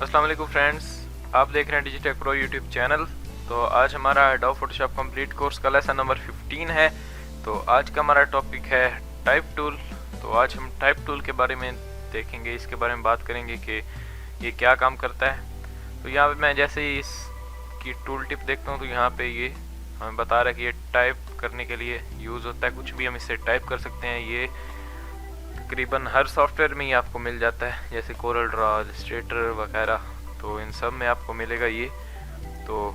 अस्सलाम वालेकुम फ्रेंड्स, आप देख रहे हैं डिजिटेक प्रो यूट्यूब चैनल। तो आज हमारा एडोब फोटोशॉप कंप्लीट कोर्स का लेसन नंबर 15 है। तो आज का हमारा टॉपिक है टाइप टूल। तो आज हम टाइप टूल के बारे में देखेंगे, इसके बारे में बात करेंगे कि ये क्या काम करता है। तो यहाँ पे मैं जैसे ही इसकी टूल टिप देखता हूँ तो यहाँ पे ये हमें बता रहा है कि ये टाइप करने के लिए यूज़ होता है, कुछ भी हम इससे टाइप कर सकते हैं। ये तकरीबन हर सॉफ्टवेयर में ही आपको मिल जाता है, जैसे कोरल ड्रॉ, इलस्ट्रेटर वगैरह, तो इन सब में आपको मिलेगा ये। तो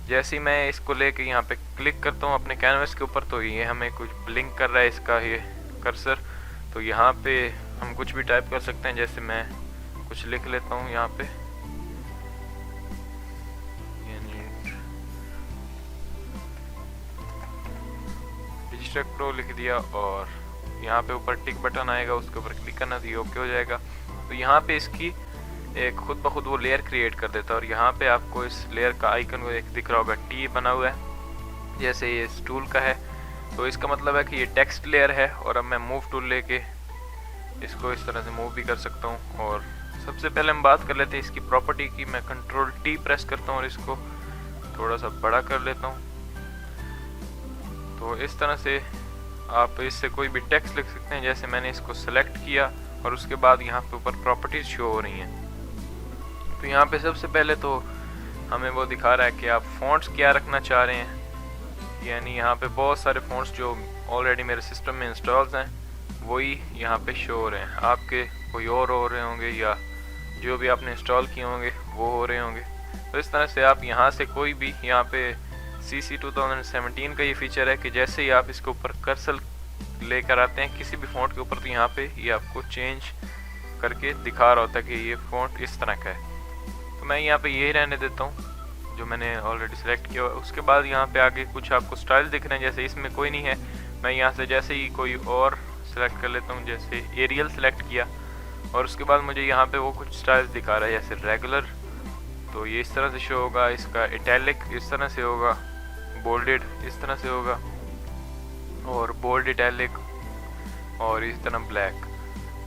जैसे ही मैं इसको लेके यहाँ पे क्लिक करता हूँ अपने कैनवस के ऊपर, तो ये हमें कुछ ब्लिंक कर रहा है इसका ये कर्सर। तो यहाँ पे हम कुछ भी टाइप कर सकते हैं, जैसे मैं कुछ लिख लेता हूँ यहाँ पे, डिजिटेक प्रो लिख दिया और यहाँ पे ऊपर टिक बटन आएगा, उसके ऊपर क्लिक करना तो ये ओके हो जाएगा। तो यहाँ पे इसकी एक खुद ब खुद वो लेयर क्रिएट कर देता है और यहाँ पे आपको इस लेयर का आइकन को एक दिख रहा होगा, टी बना हुआ है जैसे ये इस टूल का है। तो इसका मतलब है कि ये टेक्स्ट लेयर है और अब मैं मूव टूल लेके इसको इस तरह से मूव भी कर सकता हूँ। और सबसे पहले हम बात कर लेते हैं इसकी प्रॉपर्टी की। मैं कंट्रोल टी प्रेस करता हूँ और इसको थोड़ा सा बड़ा कर लेता हूँ। तो इस तरह से आप इससे कोई भी टेक्स्ट लिख सकते हैं। जैसे मैंने इसको सेलेक्ट किया और उसके बाद यहाँ पे ऊपर प्रॉपर्टीज शो हो रही हैं। तो यहाँ पे सबसे पहले तो हमें वो दिखा रहा है कि आप फ़ॉन्ट्स क्या रखना चाह रहे हैं। यानी यहाँ पे बहुत सारे फ़ॉन्ट्स जो ऑलरेडी मेरे सिस्टम में इंस्टॉल्स हैं वही यहाँ पे शो हो रहे हैं। आपके कोई और हो रहे होंगे या जो भी आपने इंस्टॉल किए होंगे वो हो रहे होंगे। तो इस तरह से आप यहाँ से कोई भी, यहाँ पे CC 2017 का ये फीचर है कि जैसे ही आप इसके ऊपर कर्सर लेकर आते हैं किसी भी फ़ॉन्ट के ऊपर, तो यहाँ पे ये आपको चेंज करके दिखा रहा होता है कि ये फ़ॉन्ट इस तरह का है। तो मैं यहाँ पे यही रहने देता हूँ जो मैंने ऑलरेडी सेलेक्ट किया हुआ है। उसके बाद यहाँ पे आगे कुछ आपको स्टाइल दिख रहे हैं, जैसे इसमें कोई नहीं है। मैं यहाँ से जैसे ही कोई और सेलेक्ट कर लेता हूँ, जैसे एरियल सेलेक्ट किया और उसके बाद मुझे यहाँ पे वो कुछ स्टाइल्स दिखा रहा है, जैसे रेगुलर, तो ये इस तरह से शो होगा। इसका इटैलिक इस तरह से होगा, बोल्डेड इस तरह से होगा और बोल्ड इटैलिक और इस तरह ब्लैक।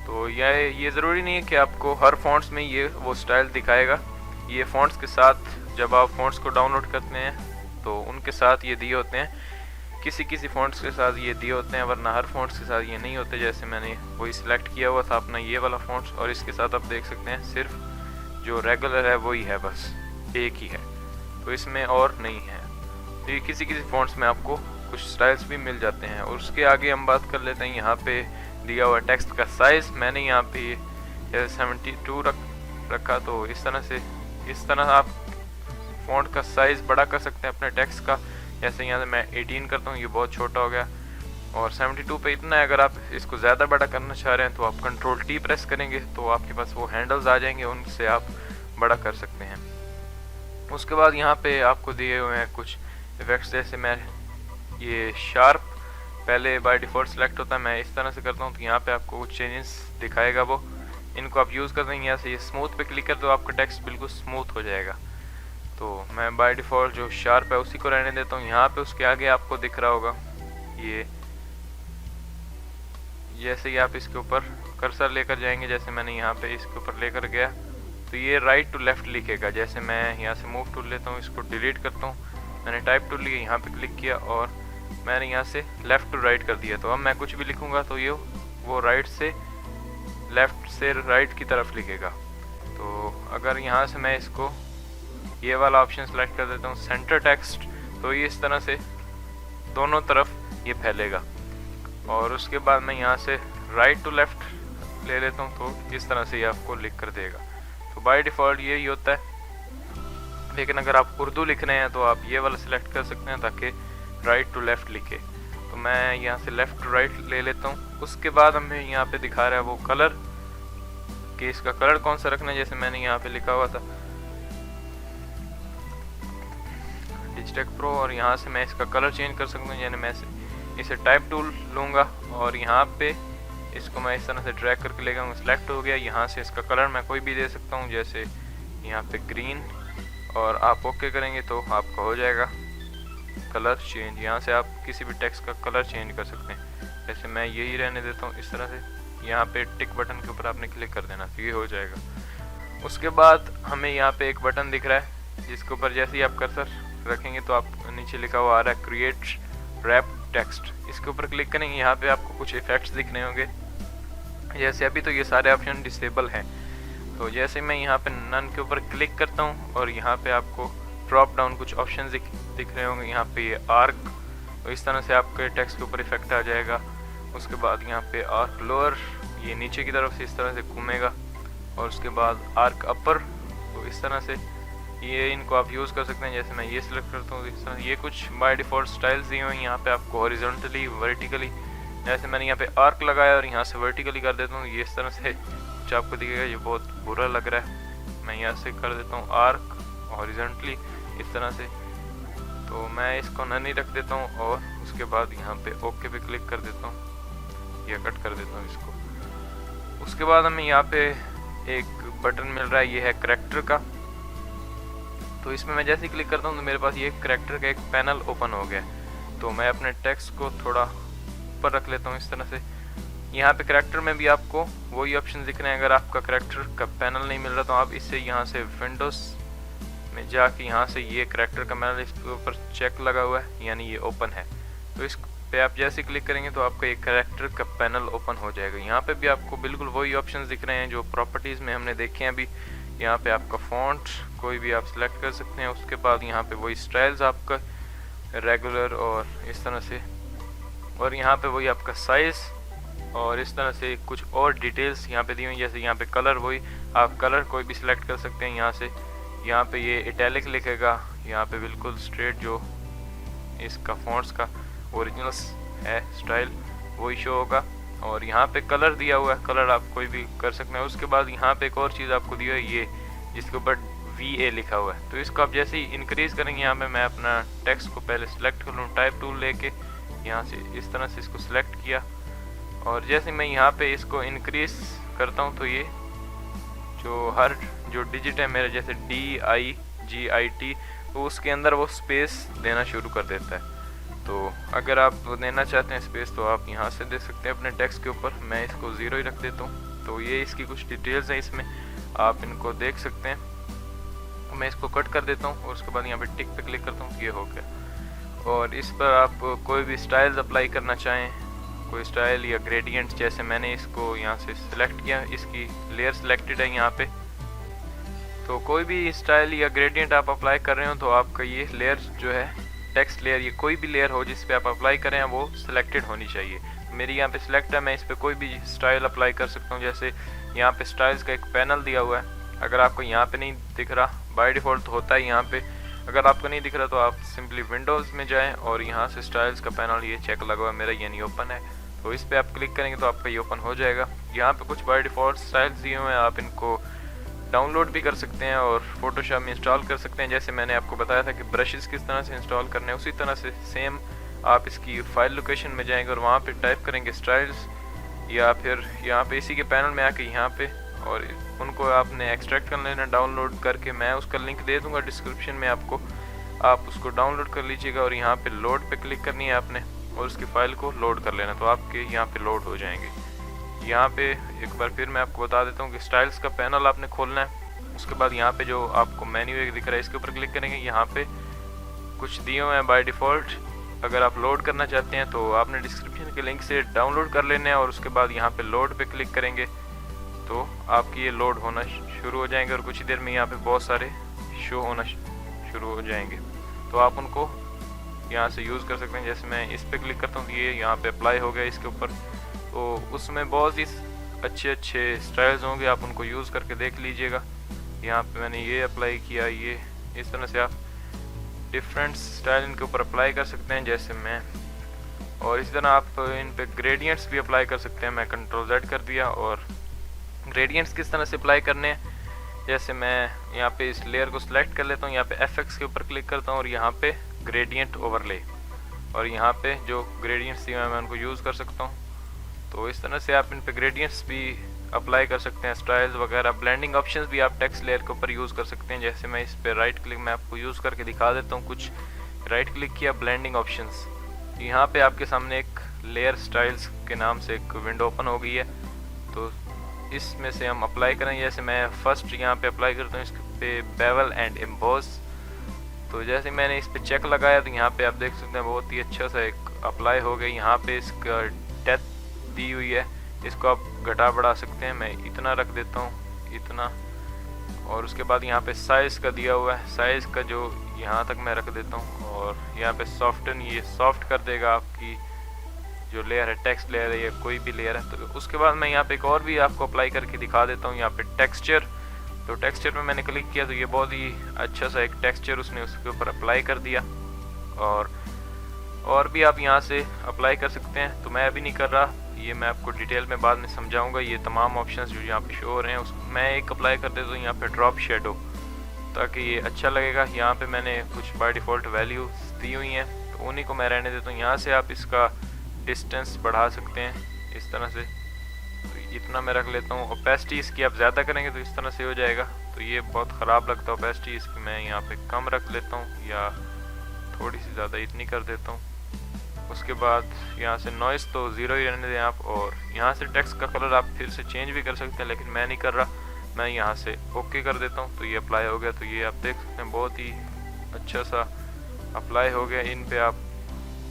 तो ये ज़रूरी नहीं है कि आपको हर फॉन्ट्स में ये वो स्टाइल दिखाएगा। ये फॉन्ट्स के साथ जब आप फॉन्ट्स को डाउनलोड करते हैं तो उनके साथ ये दिए होते हैं, किसी फॉन्ट्स के साथ ये दिए होते हैं, वरना हर फॉन्ट्स के साथ ये नहीं होते। जैसे मैंने वही सिलेक्ट किया हुआ था अपना ये वाला फॉन्ट्स, और इसके साथ आप देख सकते हैं सिर्फ जो रेगुलर है वही है, बस एक ही है, तो इसमें और नहीं है। तो ये किसी फॉन्ट्स में आपको कुछ स्टाइल्स भी मिल जाते हैं। और उसके आगे हम बात कर लेते हैं यहाँ पे दिया हुआ टेक्स्ट का साइज़। मैंने यहाँ पे 72 रखा। तो इस तरह आप फ़ॉन्ट का साइज़ बड़ा कर सकते हैं अपने टेक्स्ट का। जैसे यहाँ से मैं 18 करता हूँ, ये बहुत छोटा हो गया, और 72 पे इतना है। अगर आप इसको ज़्यादा बड़ा करना चाह रहे हैं तो आप कंट्रोल टी प्रेस करेंगे तो आपके पास वो हैंडल्स आ जाएंगे, उनसे आप बड़ा कर सकते हैं। उसके बाद यहाँ पे आपको दिए हुए हैं कुछ इफेक्ट्स, जैसे मैं ये शार्प पहले बाय डिफ़ॉल्ट सेलेक्ट होता है, मैं इस तरह से करता हूँ तो यहाँ पे आपको कुछ चेंजेस दिखाएगा। वो इनको आप यूज़ कर देंगे। यहाँ से ये स्मूथ पे क्लिक कर दो, आपका टेक्स्ट बिल्कुल स्मूथ हो जाएगा। तो मैं बाय डिफ़ॉल्ट जो शार्प है उसी को रहने देता हूँ। यहाँ पे उसके आगे आपको दिख रहा होगा ये, जैसे ही आप इसके ऊपर कर्सर लेकर जाएंगे, जैसे मैंने यहाँ पे इसके ऊपर लेकर गया तो ये राइट टू लेफ़्ट लिखेगा। जैसे मैं यहाँ से मूव टूल लेता हूँ, इसको डिलीट करता हूँ, मैंने टाइप टूल लिया, यहाँ पे क्लिक किया और मैंने यहाँ से लेफ़्ट टू राइट कर दिया। तो अब मैं कुछ भी लिखूँगा तो ये वो राइट से लेफ़्ट से राइट की तरफ लिखेगा। तो अगर यहाँ से मैं इसको ये वाला ऑप्शन सेलेक्ट कर देता हूँ, सेंटर टेक्स्ट, तो ये इस तरह से दोनों तरफ ये फैलेगा। और उसके बाद मैं यहाँ से राइट टू लेफ़्ट ले लेता हूँ तो इस तरह से ये आपको लिख कर देगा। तो बाय डिफ़ॉल्ट यही होता है। लेकिन अगर आप उर्दू लिख रहे हैं तो आप ये वाला सिलेक्ट कर सकते हैं ताकि राइट टू लेफ़्ट लिखे। तो मैं यहाँ से लेफ़्ट टू राइट ले लेता हूँ। उसके बाद हमें यहाँ पे दिखा रहा है वो कलर, कि इसका कलर कौन सा रखना है। जैसे मैंने यहाँ पे लिखा हुआ था डिजिटेक प्रो, और यहाँ से मैं इसका कलर चेंज कर सकता हूँ। यानी मैं इसे टाइप टूल लूँगा और यहाँ पे इसको मैं इस तरह से ड्रैग करके ले जाऊँगा, सिलेक्ट हो गया। यहाँ से इसका कलर मैं कोई भी दे सकता हूँ, जैसे यहाँ पे ग्रीन, और आप ओके करेंगे तो आपका हो जाएगा कलर चेंज। यहाँ से आप किसी भी टेक्स्ट का कलर चेंज कर सकते हैं। जैसे मैं यही रहने देता हूँ इस तरह से। यहाँ पे टिक बटन के ऊपर आपने क्लिक कर देना तो ये हो जाएगा। उसके बाद हमें यहाँ पे एक बटन दिख रहा है जिसके ऊपर जैसे ही आप कर्सर रखेंगे तो आप नीचे लिखा हुआ आ रहा है क्रिएट रैप टेक्स्ट। इसके ऊपर क्लिक करेंगे, यहाँ पे आपको कुछ इफेक्ट्स दिखने होंगे। जैसे अभी तो ये सारे ऑप्शन डिसेबल हैं, तो जैसे मैं यहाँ पे नन के ऊपर क्लिक करता हूँ और यहाँ पे आपको ड्रॉप डाउन कुछ ऑप्शन दिख रहे होंगे। यहाँ पे ये आर्क, तो इस तरह से आपके टेक्स्ट के ऊपर इफेक्ट आ जाएगा। उसके बाद यहाँ पे आर्क लोअर, ये नीचे की तरफ से इस तरह से घूमेगा। और उसके बाद आर्क अपर, तो इस तरह से ये इनको आप यूज़ कर सकते हैं। जैसे मैं ये सिलेक्ट करता हूँ इस तरह, ये कुछ बाय डिफ़ॉल्ट स्टाइल्स दिए हुए हैं यहाँ पे आपको हॉरिजॉन्टली, वर्टिकली। जैसे मैंने यहाँ पे आर्क लगाया और यहाँ से वर्टिकली कर देता हूँ, ये इस तरह से कुछ आपको दिखेगा, ये बहुत बुरा लग रहा है। मैं यहाँ से कर देता हूँ आर्क हॉरिजॉन्टली इस तरह से, तो मैं इसको नन ही रख देता हूँ और उसके बाद यहाँ पे ओके पे क्लिक कर देता हूँ या कट कर देता हूँ इसको। उसके बाद हमें यहाँ पे एक बटन मिल रहा है, ये है करैक्टर का। तो इसमें मैं जैसे ही क्लिक करता हूँ तो मेरे पास ये करैक्टर का एक पैनल ओपन हो गया। तो मैं अपने टेक्स्ट को थोड़ा ऊपर रख लेता हूँ इस तरह से। यहाँ पे करैक्टर में भी आपको वही ऑप्शन दिख रहे हैं। अगर आपका करैक्टर का पैनल नहीं मिल रहा तो आप इससे यहाँ से विंडोज़ में जाके यहाँ से ये करैक्टर का पैनल, इसके ऊपर चेक लगा हुआ है यानी ये ओपन है, तो इस पे आप जैसे क्लिक करेंगे तो आपका एक करैक्टर का पैनल ओपन हो जाएगा। यहाँ पे भी आपको बिल्कुल वही ऑप्शंस दिख रहे हैं जो प्रॉपर्टीज़ में हमने देखे हैं अभी। यहाँ पे आपका फॉन्ट कोई भी आप सिलेक्ट कर सकते हैं। उसके बाद यहाँ पे वही स्टाइल्स आपका रेगुलर और इस तरह से, और यहाँ पे वही आपका साइज़ और इस तरह से कुछ और डिटेल्स यहाँ पे दी हुई। जैसे यहाँ पे कलर, वही आप कलर कोई भी सिलेक्ट कर सकते हैं यहाँ से। यहाँ पे ये इटैलिक लिखेगा, यहाँ पे बिल्कुल स्ट्रेट जो इसका फॉन्ट्स का ओरिजिनल है स्टाइल वही शो होगा। और यहाँ पे कलर दिया हुआ है, कलर आप कोई भी कर सकते हैं। उसके बाद यहाँ पे एक और चीज़ आपको दी हुई है, ये जिसके ऊपर VA लिखा हुआ है, तो इसको आप जैसे ही इंक्रीज़ करेंगे, यहाँ पे मैं अपना टेक्स्ट को पहले सिलेक्ट कर लूँ, टाइप टूल लेके यहाँ से इस तरह से इसको सिलेक्ट किया। और जैसे मैं यहाँ पे इसको इंक्रीज़ करता हूँ तो ये जो डिजिट है मेरे, जैसे DIGIT, तो उसके अंदर वो स्पेस देना शुरू कर देता है। तो अगर आप देना चाहते हैं स्पेस तो आप यहाँ से दे सकते हैं अपने टेक्स्ट के ऊपर। मैं इसको 0 ही रख देता हूँ। तो ये इसकी कुछ डिटेल्स हैं, इसमें आप इनको देख सकते हैं। मैं इसको कट कर देता हूँ और उसके बाद यहाँ पे टिक पे क्लिक करता हूँ, ये हो गया। और इस पर आप कोई भी स्टाइल्स अप्लाई करना चाहें, कोई स्टाइल या ग्रेडियंट, जैसे मैंने इसको यहाँ से सिलेक्ट किया, इसकी लेयर सिलेक्टेड है यहाँ पे, तो कोई भी स्टाइल या ग्रेडियंट आप अप्लाई कर रहे हो तो आपका ये लेयर जो है टेक्स्ट लेयर, ये कोई भी लेयर हो जिस पे आप अप्लाई करें वो सिलेक्टेड होनी चाहिए। मेरी यहाँ पे सिलेक्ट है, मैं इस पर कोई भी स्टाइल अप्लाई कर सकता हूँ। जैसे यहाँ पे स्टाइल्स का एक पैनल दिया हुआ है, अगर आपको यहाँ पे नहीं दिख रहा, बाय डिफ़ॉल्ट तो होता है यहाँ पे, अगर आपको नहीं दिख रहा तो आप सिंपली विंडोज़ में जाएं और यहाँ से स्टाइल्स का पैनल, ये चेक लगा हुआ है मेरा, यानी ओपन है, तो इस पर आप क्लिक करेंगे तो आपका ये ओपन हो जाएगा। यहाँ पे कुछ बाय डिफ़ॉल्ट स्टाइल्स दिए हुए हैं, आप इनको डाउनलोड भी कर सकते हैं और फोटोशॉप में इंस्टॉल कर सकते हैं। जैसे मैंने आपको बताया था कि ब्रशेस किस तरह से इंस्टॉल करने हैं, उसी तरह से सेम आप इसकी फाइल लोकेशन में जाएंगे और वहाँ पे टाइप करेंगे स्टाइल्स, या फिर यहाँ पे इसी के पैनल में आके यहाँ पे, और उनको आपने एक्सट्रैक्ट कर लेना डाउनलोड करके। मैं उसका लिंक दे दूँगा डिस्क्रिप्शन में आपको, आप उसको डाउनलोड कर लीजिएगा और यहाँ पर लोड पर क्लिक करनी है आपने और उसकी फ़ाइल को लोड कर लेना, तो आपके यहाँ पर लोड हो जाएंगे। यहाँ पे एक बार फिर मैं आपको बता देता हूँ कि स्टाइल्स का पैनल आपने खोलना है। उसके बाद यहाँ पे जो आपको मेन्यू एक दिख रहा है, इसके ऊपर क्लिक करेंगे। यहाँ पे कुछ दिए हुए हैं बाय डिफ़ॉल्ट, अगर आप लोड करना चाहते हैं तो आपने डिस्क्रिप्शन के लिंक से डाउनलोड कर लेने हैं और उसके बाद यहाँ पे लोड पे क्लिक करेंगे तो आपकी ये लोड होना शुरू हो जाएंगे और कुछ ही देर में यहाँ पे बहुत सारे शो होना शुरू हो जाएंगे, तो आप उनको यहाँ से यूज़ कर सकते हैं। जैसे मैं इस पर क्लिक करता हूँ, ये यहाँ पे अप्लाई हो गया इसके ऊपर, तो उसमें बहुत ही अच्छे स्टाइल्स होंगे, आप उनको यूज़ करके देख लीजिएगा। यहाँ पे मैंने ये अप्लाई किया, ये इस तरह से आप डिफरेंट स्टाइल इनके ऊपर अप्लाई कर सकते हैं जैसे मैं, और इसी तरह आप इन पे ग्रेडियंट्स भी अप्लाई कर सकते हैं। मैं Ctrl+Z कर दिया, और ग्रेडियंट्स किस तरह से अप्लाई करने हैं, जैसे मैं यहाँ पे इस लेयर को सिलेक्ट कर लेता हूँ, यहाँ पे FX के ऊपर क्लिक करता हूँ और यहाँ पे ग्रेडियंट ओवरले, और यहाँ पे जो ग्रेडियंट्स दिए मैं उनको यूज़ कर सकता हूँ। तो इस तरह से आप इन पे ग्रेडियंट्स भी अप्लाई कर सकते हैं, स्टाइल्स वगैरह। ब्लेंडिंग ऑप्शंस भी आप टेक्स्ट लेयर के ऊपर यूज़ कर सकते हैं। जैसे मैं इस पे राइट क्लिक, मैं आपको यूज़ करके दिखा देता हूँ। कुछ राइट क्लिक किया, ब्लेंडिंग ऑप्शंस, यहाँ पे आपके सामने एक लेयर स्टाइल्स के नाम से एक विंडो ओपन हो गई है। तो इसमें से हम अप्लाई करें। जैसे मैं फर्स्ट यहाँ पे अप्लाई करता हूँ इस पे बेवल एंड एम्बोस। तो जैसे मैंने इस पे चेक लगाया तो यहाँ पे आप देख सकते हैं बहुत ही अच्छा सा एक अप्लाई हो गया। यहाँ पे इसका डेप्थ दी हुई है, इसको आप घटा बढ़ा सकते हैं। मैं इतना रख देता हूँ, इतना। और उसके बाद यहाँ पे साइज़ का दिया हुआ है, साइज़ का जो यहाँ तक मैं रख देता हूँ। और यहाँ पे सॉफ्टन, ये सॉफ्ट कर देगा आपकी जो लेयर है, टेक्स्ट लेयर है या कोई भी लेयर है। तो उसके बाद मैं यहाँ पे एक और भी आपको अप्लाई करके दिखा देता हूँ। यहाँ पे टेक्सचर, तो टेक्सचर में मैंने क्लिक किया तो ये बहुत ही अच्छा सा एक टेक्सचर उसने उसके ऊपर अप्लाई कर दिया। और भी आप यहाँ से अप्लाई कर सकते हैं, तो मैं अभी नहीं कर रहा, ये मैं आपको डिटेल में बाद में समझाऊंगा। ये तमाम ऑप्शंस जो यहाँ पे शो हो रहे हैं मैं एक अप्लाई कर देता हूँ यहाँ पे ड्रॉप शेडो, ताकि ये अच्छा लगेगा। यहाँ पे मैंने कुछ बाय डिफ़ॉल्ट वैल्यू दी हुई हैं, तो उन्हीं को मैं रहने देता हूँ। यहाँ से आप इसका डिस्टेंस बढ़ा सकते हैं इस तरह से, तो इतना मैं रख लेता हूँ। ओपेसिटी इसकी आप ज़्यादा करेंगे तो इस तरह से हो जाएगा, तो ये बहुत ख़राब लगता है। ओपेसिटी इसकी मैं यहाँ पे कम रख लेता हूँ या थोड़ी सी ज़्यादा, इतनी कर देता हूँ। उसके बाद यहाँ से नॉइस तो 0 ही रहने दें आप। और यहाँ से टेक्स्ट का कलर आप फिर से चेंज भी कर सकते हैं, लेकिन मैं नहीं कर रहा, मैं यहाँ से ओके कर देता हूँ। तो ये अप्लाई हो गया। तो ये आप देख सकते हैं बहुत ही अच्छा सा अप्लाई हो गया। इन पे आप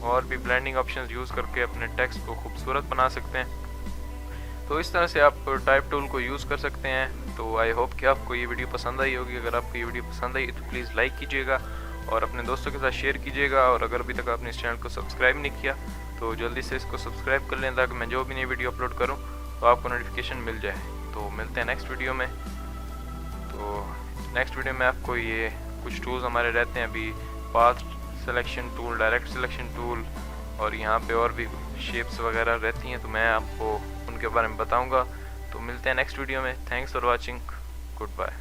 और भी ब्लेंडिंग ऑप्शंस यूज़ करके अपने टेक्स्ट को खूबसूरत बना सकते हैं। तो इस तरह से आप टाइप टूल को यूज़ कर सकते हैं। तो आई होप कि आपको ये वीडियो पसंद आई होगी। अगर आपको ये वीडियो पसंद आई तो प्लीज़ लाइक कीजिएगा और अपने दोस्तों के साथ शेयर कीजिएगा। और अगर अभी तक आपने इस चैनल को सब्सक्राइब नहीं किया तो जल्दी से इसको सब्सक्राइब कर लें, ताकि मैं जो भी नई वीडियो अपलोड करूँ तो आपको नोटिफिकेशन मिल जाए। तो मिलते हैं नेक्स्ट वीडियो में। तो नेक्स्ट वीडियो में आपको ये कुछ टूल्स हमारे रहते हैं अभी, path selection tool, direct selection tool, और यहाँ पे और भी शेप्स वगैरह रहती हैं, तो मैं आपको उनके बारे में बताऊँगा। तो मिलते हैं नेक्स्ट वीडियो में। Thanks for watching, good bye.